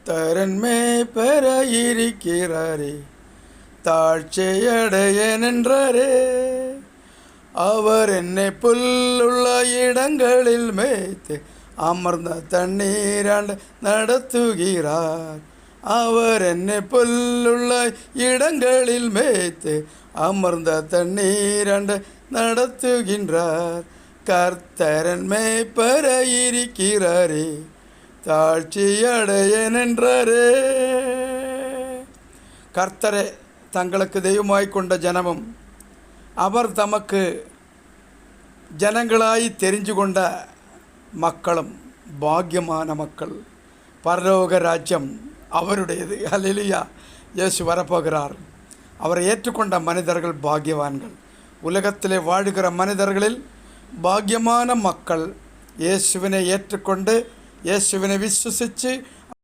கர்த்தரன் மேய்ப்பர இருக்கிறாரே, தாழ்ச்சியடையேன் என்றாரே. அவர் என்னை புல்லுள்ள இடங்களில் மேய்த்து அமர்ந்த தண்ணீராண்ட நடத்துகிறார். அவர் என்னை புல்லுள்ள இடங்களில் மேய்த்து அமர்ந்த தண்ணீராண்ட நடத்துகின்றார். கர்த்தரன் மேய்ப்பர இருக்கிறாரே, தாழ்ச்சியடையேன் என்றாரே. கர்த்தரை தங்களுக்கு தெய்வமாய் கொண்ட ஜனமும் அவர் தமக்கு ஜனங்களாய் தெரிஞ்சு கொண்ட மக்களும் பாக்கியமான மக்கள். பரலோக ராஜ்யம் அவருடையது. அல்லேலூயா. இயேசு வரப்போகிறார். அவரை ஏற்றுக்கொண்ட மனிதர்கள் பாக்கியவான்கள். உலகத்திலே வாழுகிற மனிதர்களில் பாக்கியமான மக்கள் இயேசுவினை ஏற்றுக்கொண்டு இயேசுவினை விசுவசித்து